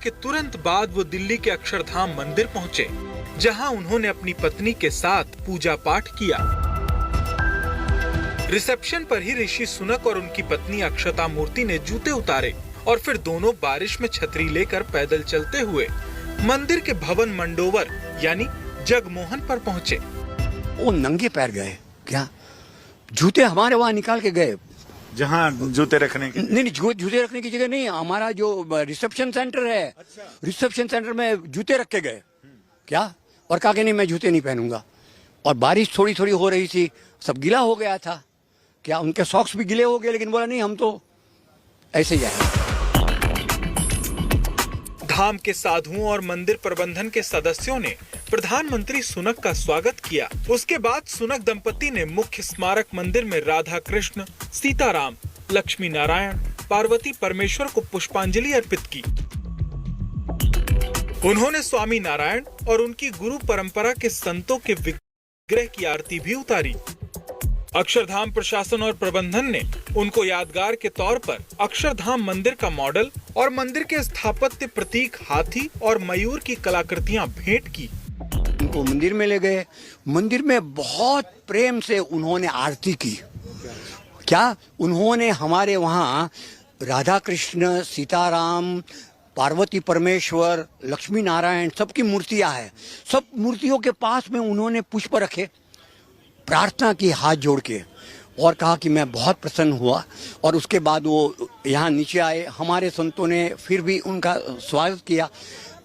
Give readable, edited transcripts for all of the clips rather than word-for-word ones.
के तुरंत बाद वो दिल्ली के अक्षरधाम मंदिर पहुंचे, जहां उन्होंने अपनी पत्नी के साथ पूजा पाठ किया। रिसेप्शन पर ही ऋषि सुनक और उनकी पत्नी अक्षता मूर्ति ने जूते उतारे और फिर दोनों बारिश में छतरी लेकर पैदल चलते हुए मंदिर के भवन मंडोवर यानी जगमोहन पर पहुंचे। वो नंगे पैर गए क्या? जूते हमारे वहाँ निकाल के गए, जहाँ जूते रखने की नहीं जूते रखने की जगह नहीं, हमारा जो रिसेप्शन सेंटर है, रिसेप्शन सेंटर में जूते रख के गए क्या? और कहा कि नहीं मैं जूते नहीं पहनूंगा। और बारिश थोड़ी थोड़ी हो रही थी, सब गीला हो गया था क्या? उनके सॉक्स भी गीले हो गए, लेकिन बोला नहीं हम तो ऐसे ही आए। धाम के साधुओं और मंदिर प्रबंधन के सदस्यों ने प्रधानमंत्री सुनक का स्वागत किया। उसके बाद सुनक दंपति ने मुख्य स्मारक मंदिर में राधा कृष्ण, सीताराम, लक्ष्मी नारायण, पार्वती परमेश्वर को पुष्पांजलि अर्पित की। उन्होंने स्वामी नारायण और उनकी गुरु परंपरा के संतों के विग्रह की आरती भी उतारी। अक्षरधाम प्रशासन और प्रबंधन ने उनको यादगार के तौर पर अक्षरधाम मंदिर का मॉडल और मंदिर के स्थापत्य प्रतीक हाथी और मयूर की कलाकृतियां भेंट की। उनको मंदिर में ले गए, मंदिर में बहुत प्रेम से उन्होंने आरती की क्या? उन्होंने हमारे वहाँ राधा कृष्ण, सीताराम, पार्वती परमेश्वर, लक्ष्मी नारायण सबकी मूर्तियां हैं। सब मूर्तियों के पास में उन्होंने पुष्प रखे, प्रार्थना की हाथ जोड़ के, और कहा कि मैं बहुत प्रसन्न हुआ। और उसके बाद वो यहाँ नीचे आए, हमारे संतों ने फिर भी उनका स्वागत किया।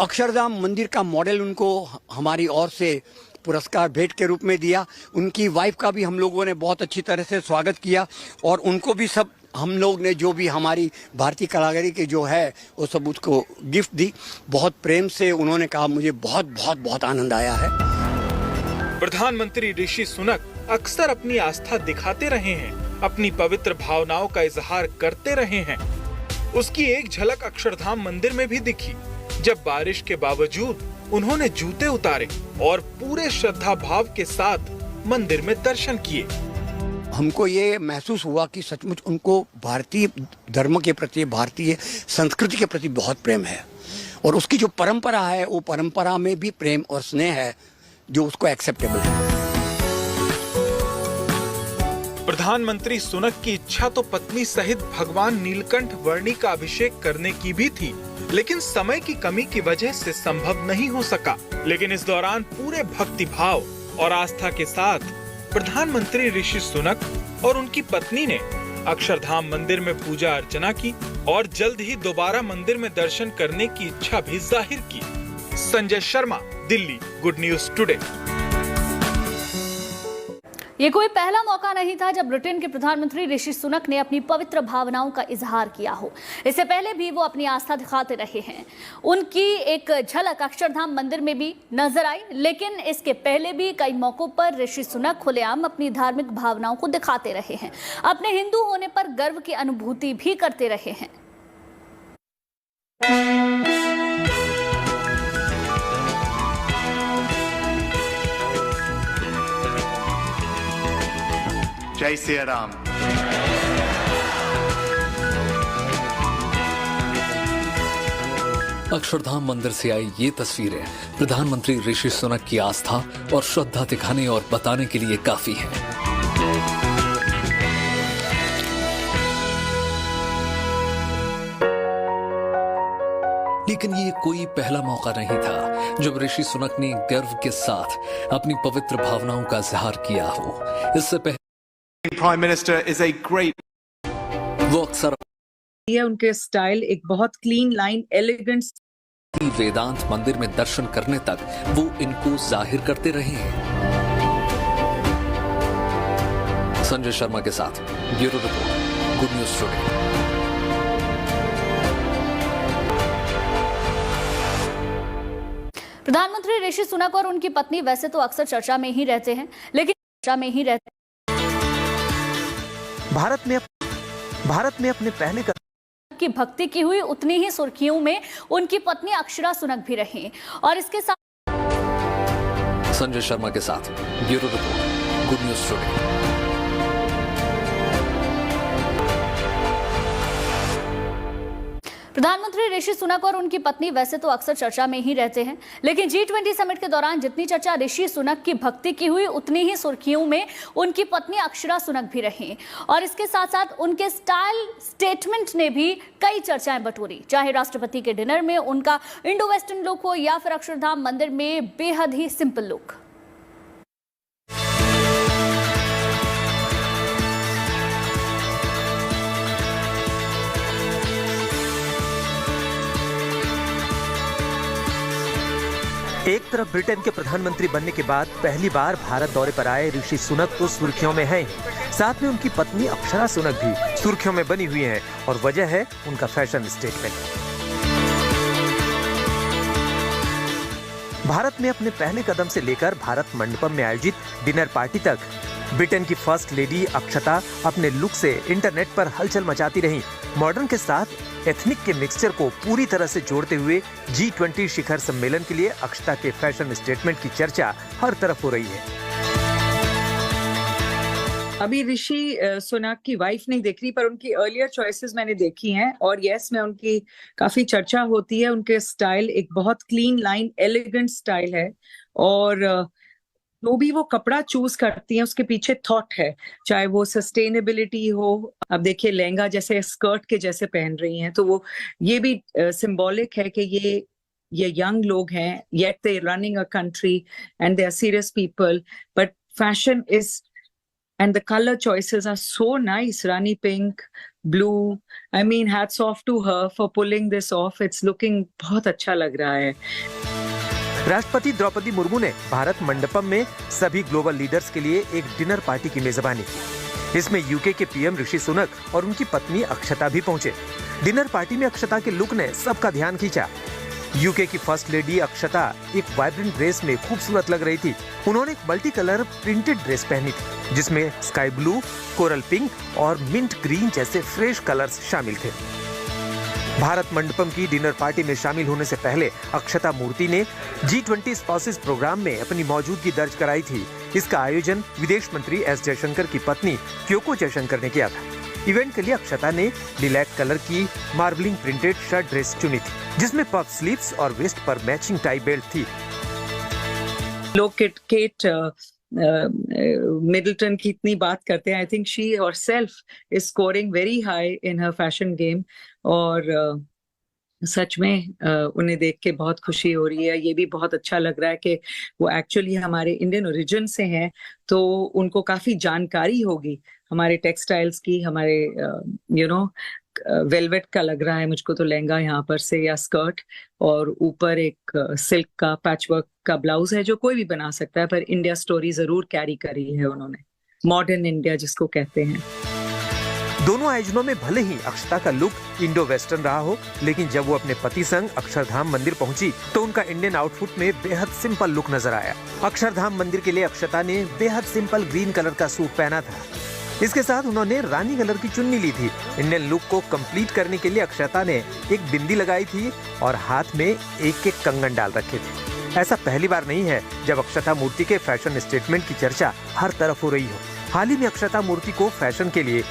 अक्षरधाम मंदिर का मॉडल उनको हमारी ओर से पुरस्कार भेंट के रूप में दिया। उनकी वाइफ का भी हम लोगों ने बहुत अच्छी तरह से स्वागत किया और उनको भी सब हम लोग ने जो भी हमारी भारतीय कलाकारी की जो है वो सब उसको गिफ्ट दी। बहुत प्रेम से उन्होंने कहा मुझे बहुत बहुत बहुत आनंद आया है। प्रधानमंत्री ऋषि सुनक अक्सर अपनी आस्था दिखाते रहे हैं, अपनी पवित्र भावनाओं का इजहार करते रहे हैं। उसकी एक झलक अक्षरधाम मंदिर में भी दिखी, जब बारिश के बावजूद उन्होंने जूते उतारे और पूरे श्रद्धा भाव के साथ मंदिर में दर्शन किए। हमको ये महसूस हुआ कि सचमुच उनको भारतीय धर्म के प्रति, भारतीय संस्कृति के प्रति बहुत प्रेम है और उसकी जो परंपरा है वो परंपरा में भी प्रेम और स्नेह है जो उसको एक्सेप्टेबल है। प्रधानमंत्री सुनक की इच्छा तो पत्नी सहित भगवान नीलकंठ वर्णी का अभिषेक करने की भी थी, लेकिन समय की कमी की वजह से संभव नहीं हो सका। लेकिन इस दौरान पूरे भक्ति भाव और आस्था के साथ प्रधानमंत्री ऋषि सुनक और उनकी पत्नी ने अक्षरधाम मंदिर में पूजा अर्चना की और जल्द ही दोबारा मंदिर में दर्शन करने की इच्छा भी जाहिर की। Sanjay Sharma, Delhi, good news today. ये कोई पहला मौका नहीं था जब ब्रिटेन के प्रधानमंत्री ऋषि सुनक ने अपनी पवित्र भावनाओं का इजहार किया हो। इससे पहले भी वो अपनी आस्था दिखाते रहे हैं। उनकी एक झलक अक्षरधाम मंदिर में भी नजर आई, लेकिन इसके पहले भी कई मौकों पर ऋषि सुनक खुलेआम अपनी धार्मिक भावनाओं को दिखाते रहे हैं। अपने हिंदू होने पर गर्व की अनुभूति भी करते रहे हैं। जय सिया राम। अक्षरधाम मंदिर से आई ये तस्वीरें प्रधानमंत्री ऋषि सुनक की आस्था और श्रद्धा दिखाने और बताने के लिए काफी हैं। लेकिन ये कोई पहला मौका नहीं था जब ऋषि सुनक ने गर्व के साथ अपनी पवित्र भावनाओं का इजहार किया हो। इससे पहले Prime Minister is a great. वो अक्सर उनके स्टाइल एक बहुत क्लीन लाइन, एलिगेंट। वेदांत मंदिर में दर्शन करने तक वो इनको जाहिर करते रहे हैं। संजय शर्मा के साथ bureau report, good news today. प्रधानमंत्री ऋषि सुनक और उनकी पत्नी वैसे तो अक्सर चर्चा में ही रहते हैं, लेकिन चर्चा में ही रहते हैं। भारत में अपने पहले की भक्ति की हुई उतनी ही सुर्खियों में उनकी पत्नी अक्षरा सुनक भी रही। और इसके साथ संजय शर्मा के साथ bureau report, good news today. प्रधानमंत्री ऋषि सुनक और उनकी पत्नी वैसे तो अक्सर चर्चा में ही रहते हैं, लेकिन G20 समिट के दौरान जितनी चर्चा ऋषि सुनक की भक्ति की हुई, उतनी ही सुर्खियों में उनकी पत्नी अक्षरा सुनक भी रही। और इसके साथ साथ उनके स्टाइल स्टेटमेंट ने भी कई चर्चाएं बटोरी, चाहे राष्ट्रपति के डिनर में उनका इंडो वेस्टर्न लुक हो या फिर अक्षरधाम मंदिर में बेहद ही सिंपल लुक। एक तरफ ब्रिटेन के प्रधानमंत्री बनने के बाद पहली बार भारत दौरे पर आए ऋषि सुनक तो सुर्खियों में हैं, साथ में उनकी पत्नी अक्षरा सुनक भी सुर्खियों में बनी हुई हैं और वजह है उनका फैशन स्टेटमेंट। भारत में अपने पहले कदम से लेकर भारत मंडपम में आयोजित डिनर पार्टी तक ब्रिटेन की फर्स्ट लेडी अक्षता अपने लुक से इंटरनेट पर हलचल मचाती रहीं। मॉडर्न के साथ एथनिक के मिक्सचर को पूरी तरह से जोड़ते हुए G20 शिखर सम्मेलन के लिए अक्षता के फैशन स्टेटमेंट की चर्चा हर तरफ हो रही है। अभी ऋषि सुनक की वाइफ नहीं देख रही, पर उनकी अर्लियर चॉइसेस मैंने देखी हैं और यस में उनकी काफी चर्चा होती है। उनके स्टाइल एक बहुत क्लीन लाइन एलिगेंट स्टाइल है और जो भी वो कपड़ा चूज करती हैं उसके पीछे थॉट है, चाहे वो सस्टेनेबिलिटी हो। अब देखिए लहंगा जैसे स्कर्ट के जैसे पहन रही हैं, तो वो ये भी सिंबॉलिक है कि ये यंग लोग हैं, yet they running a country and they are serious people, but fashion is and the color choices are so nice. Rani pink, blue. I mean, hats off to her for pulling this off. It's looking बहुत अच्छा लग रहा है। राष्ट्रपति द्रौपदी मुर्मू ने भारत मंडपम में सभी global leaders के लिए एक डिनर पार्टी की मेजबानी की। इसमें यूके के पीएम ऋषि सुनक और उनकी पत्नी अक्षता भी पहुंचे। डिनर पार्टी में अक्षता के लुक ने सबका ध्यान खींचा। यूके की फर्स्ट लेडी अक्षता एक वाइब्रेंट ड्रेस में खूबसूरत लग रही थी। उन्होंने एक मल्टी कलर प्रिंटेड ड्रेस पहनी थी, जिसमें स्काई ब्लू, कोरल पिंक और मिंट ग्रीन जैसे फ्रेश कलर्स शामिल थे। भारत मंडपम की डिनर पार्टी में शामिल होने से पहले अक्षता मूर्ति ने G20 स्पाउसेस प्रोग्राम में अपनी मौजूदगी दर्ज कराई थी। इसका आयोजन विदेश मंत्री एस जयशंकर की पत्नी क्योको जयशंकर ने किया था। इवेंट के लिए अक्षता ने लिलैक कलर की मार्बलिंग प्रिंटेड शर्ट ड्रेस चुनी थी, जिसमें पफ स्लीव्स और वेस्ट पर मैचिंग टाई बेल्ट थी। लोग केट मिडल्टन की इतनी बात करते हैं, I think she herself is scoring very high in her fashion game और सच में उन्हें देख के बहुत खुशी हो रही है। ये भी बहुत अच्छा लग रहा है कि वो एक्चुअली हमारे इंडियन ओरिजिन से हैं, तो उनको काफी जानकारी होगी हमारे टेक्सटाइल्स की, हमारे वेलवेट का लग रहा है मुझको तो लहंगा यहाँ पर से, या स्कर्ट, और ऊपर एक सिल्क का पैचवर्क का ब्लाउज है जो कोई भी बना सकता है, पर इंडिया स्टोरी जरूर कैरी करी है उन्होंने, मॉडर्न इंडिया जिसको कहते हैं। दोनों आयोजनों में भले ही अक्षता का लुक इंडो वेस्टर्न रहा हो, लेकिन जब वो अपने पति संग अक्षरधाम मंदिर पहुंची तो उनका इंडियन आउटफिट में बेहद सिंपल लुक नजर आया। अक्षरधाम मंदिर के लिए अक्षता ने बेहद सिंपल ग्रीन कलर का सूट पहना था। इसके साथ उन्होंने रानी कलर की चुन्नी ली थी। इंडियन लुक को कंप्लीट करने के लिए अक्षता ने एक बिंदी लगाई थी और हाथ में एक कंगन डाल रखे थे। ऐसा पहली बार नहीं है जब अक्षता मूर्ति के फैशन स्टेटमेंट की चर्चा हर तरफ हो रही हो। हाल ही में अक्षता मूर्ति को फैशन के लिए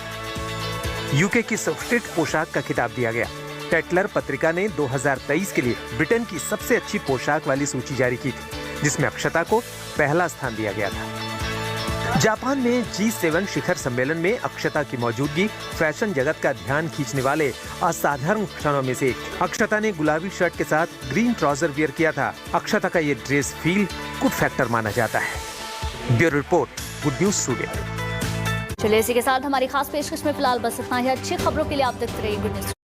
यूके की सर्वश्रेष्ठ पोशाक का खिताब दिया गया। टेटलर पत्रिका ने 2023 के लिए ब्रिटेन की सबसे अच्छी पोशाक वाली सूची जारी की थी, जिसमें अक्षता को पहला स्थान दिया गया था। जापान में G7 शिखर सम्मेलन में अक्षता की मौजूदगी फैशन जगत का ध्यान खींचने वाले असाधारण क्षणों में से एक। अक्षता ने गुलाबी शर्ट के साथ ग्रीन ट्राउजर वियर किया था। अक्षता का ये ड्रेस फील गुड फैक्टर माना जाता है। Bureau report, good news today. चलिए इसी के साथ हमारी खास पेशकश में फिलहाल बस इतना ही। अच्छी खबरों के लिए आप देखते रहिए गुड न्यूज।